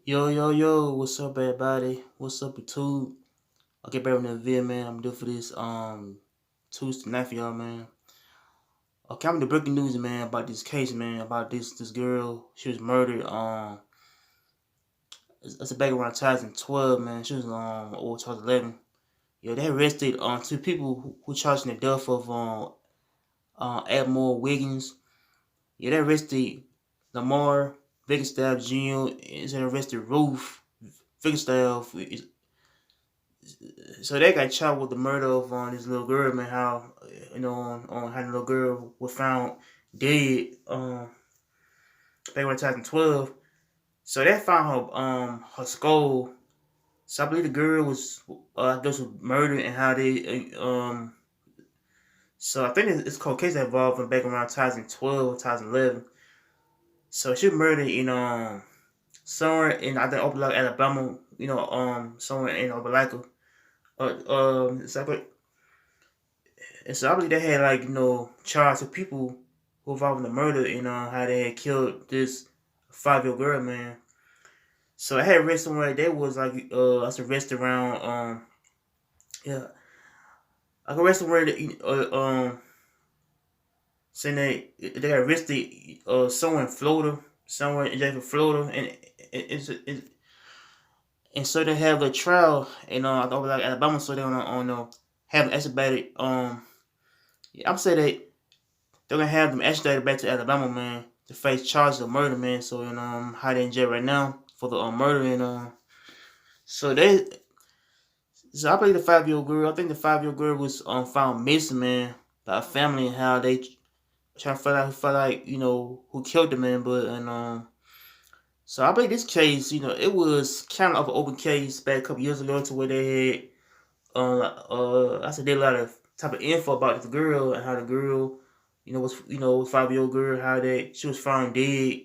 Yo, yo, yo, what's up, everybody? What's up, YouTube? I'll get back on the video, man. I'm due for this Tuesday night for y'all, man. Okay, I'm the breaking news, man, about this case, man, about this girl. She was murdered. It's back around 2012, man. She was or 2011. Yo, they arrested two people who charged in the death of Amore Wiggins. Yeah, they arrested Amore Wiggins Jr. Is arrested Ruth Wiggins. So they got charged with the murder of this little girl, man. How on how the little girl was found dead back in 2012. So they found her skull. So I believe the girl was I guess was murdered and how they so I think it's cold case that involved back around 2012, 2011. So she was murdered in somewhere in I think Opelika, Alabama. Somewhere in Opelika. So and so I believe they had charged of people who involved in the murder and how they had killed this 5-year-old girl, man. So I had read somewhere they was I was arrested around yeah I could read somewhere that saying that they got arrested somewhere in Florida, somewhere in Jacksonville, Florida, and and so they have a trial in over like Alabama, so they on have an extradited yeah, I'm saying that they're gonna have them extradited back to Alabama, man, to face charges of murder, man. So how they in jail right now for the murder and so they so I believe the 5-year-old girl. I think the 5-year-old girl was found missing, man, by a family and how they trying to find out who killed the man, but so I believe this case, it was kind of an open case back a couple years ago to where they had I said they had a lot of type of info about the girl and how the girl was 5-year-old girl, how that she was found dead,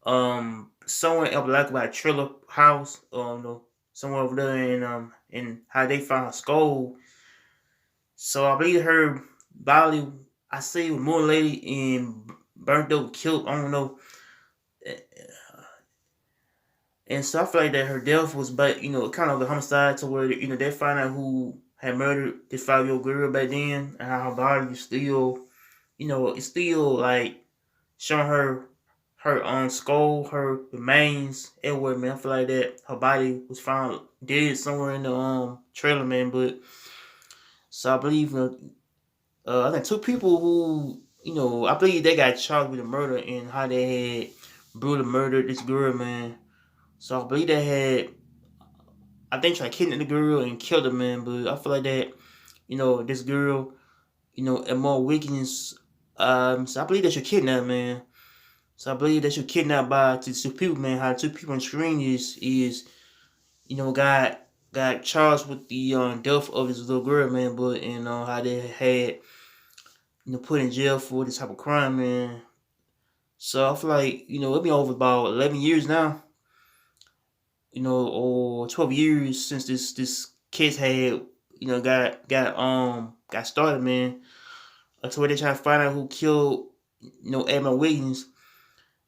somewhere in Opelika by a trailer house, somewhere over there, and how they found her skull. So I believe her body, I say, was mutilated and burnt up, killed. I don't know. And so I feel like that her death was, but kind of a homicide to where they find out who had murdered this 5-year-old girl back then, and how her body is still, it's still like showing her skull, her remains everywhere, man. I feel like that her body was found dead somewhere in the trailer, man. But so I believe I think two people who I believe they got charged with the murder and how they had brutally murdered this girl, man. So I believe they had I think tried kidnapping the girl and killed her, man. But I feel like that this girl and more Wiggins so I believe that she kidnapped, man. So I believe that you kidnapped by two people, man. How two people on screen is got charged with the death of this little girl, man. But how they had put in jail for this type of crime, man. So I feel like it been over about 11 years now, or 12 years since this case had got started, man. To where they trying to find out who killed Edmund Wiggins.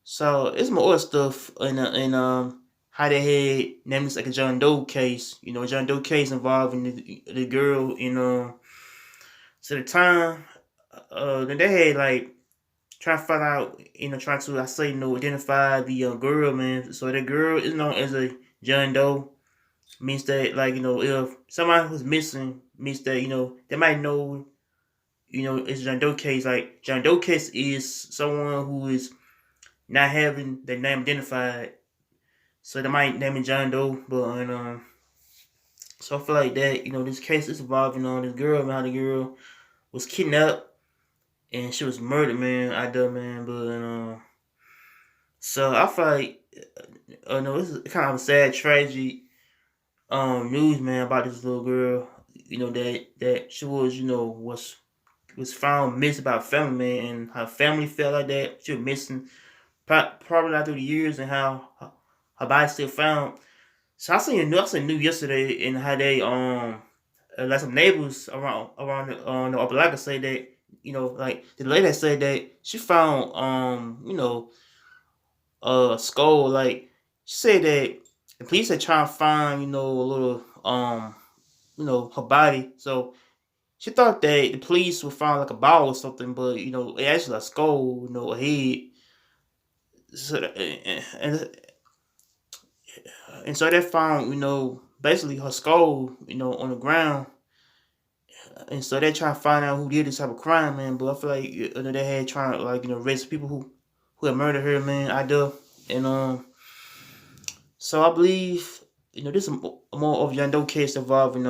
So it's more other stuff in how they had named this like a John Doe case. John Doe case involving the girl so the time then they had like trying to find out trying to I say identify the girl, man. So the girl is known as a John Doe, means that like if somebody was missing means that they might know it's John Doe case. Like John Doe case is someone who is not having their name identified. So they might name it John Doe, but so I feel like that, this case is involving this girl, man, how the girl was kidnapped and she was murdered, man, out there, man. But so I feel like no, this is kind of a sad tragedy news, man, about this little girl. That she was, was found missing by a family, man, and her family felt like that. She was missing probably not through the years and how her body still found. So I seen news yesterday and how they like some neighbors around the Opelika say that like the lady said that she found a skull like She said that the police are trying to find, a little, her body. So she thought that the police would find like a ball or something, but it actually a skull, a head. So and so they found, basically her skull, on the ground. And so they trying to find out who did this type of crime, man. But I feel like they had trying to like arrest people who had murdered her, man. I do, and so I believe this is a more of Yando case involving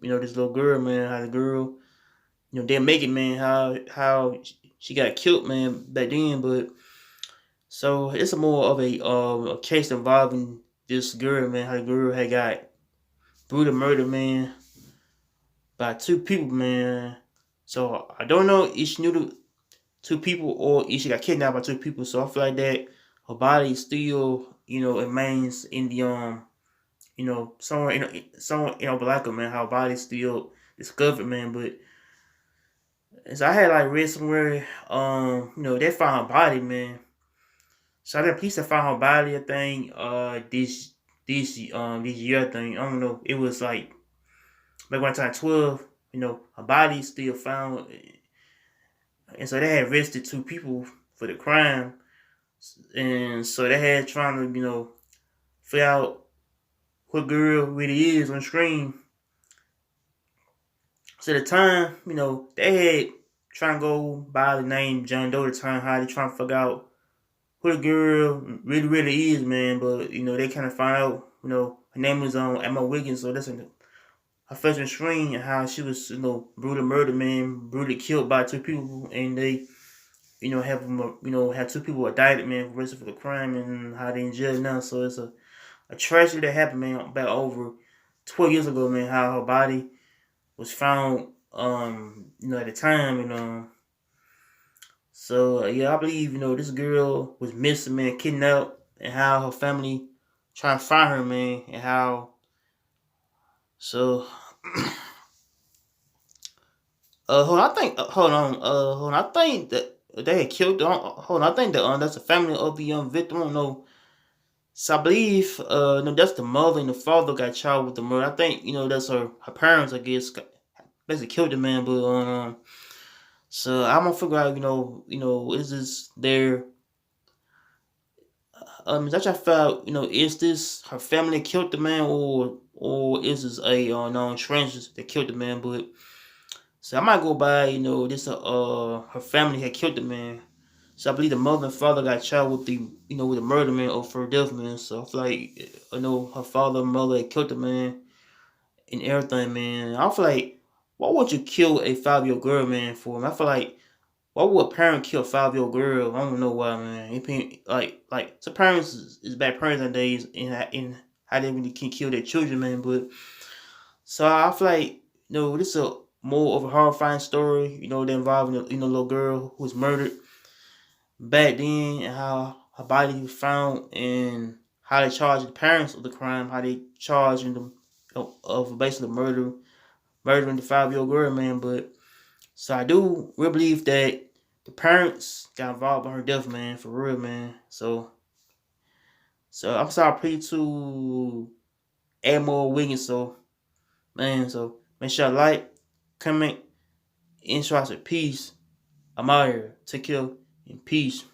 this little girl, man. How the girl didn't make it, man. How she got killed, man, back then. But so it's a more of a case involving this girl, man. How the girl had got brutal murder, man, by two people, man. So I don't know if she knew the two people or if she got kidnapped by two people. So I feel like that her body still, remains in the somewhere in Opelika, man. Her body still discovered, man. But as I had like read somewhere, they found her body, man. So the police have found her body, I think, this year, I think. I don't know. It was like back when time 12, her body still found, and so they had arrested two people for the crime, and so they had trying to figure out what girl really is on screen. So at the time, they had trying to go by the name John Doe at the time, how they trying to figure out who the girl really is, man. But they kind of find out, her name was Amore Wiggins, so that's her first on screen, and how she was, brutally murdered, man, brutally killed by two people, and they, have two people indicted, man, arrested for the crime, and how they in jail now. So it's a tragedy that happened, man, back over 12 years ago, man. How her body was found, at the time, and so yeah, I believe this girl was missing, man, kidnapped, and how her family trying to find her, man, and how so. Hold on, I think. Hold on. I think that they had killed. Hold on, I think that that's the family of the victim. I don't know. So I believe, no, that's the mother and the father got charged with the murder. I think that's her parents. I guess basically killed the man, but so I'm gonna figure out. Is this their is that I felt, is this her family that killed the man, or is this a known strangers that killed the man? But so I might go by, this her family had killed the man. So I believe the mother and father got charged with the with the murder, man, or for death, man. So I feel like her father and mother had killed the man and everything, man. I feel like why would you kill a 5-year-old girl, man, for him? I feel like why would a parent kill a 5-year-old girl? I don't know why, man. Like some parents is bad parents nowadays in how they really can kill their children, man. But so I feel like this is a more of a horrifying story, that involving little girl who was murdered back then, and how her body was found, and how they charged the parents of the crime, how they charging them of basically murdering the 5-year-old girl, man. But so I do really believe that the parents got involved in her death, man, for real, man. So I'm sorry, plea to Amore Wiggins. So man, so make sure you like, comment, and show us a peace. Amore, take care, and peace.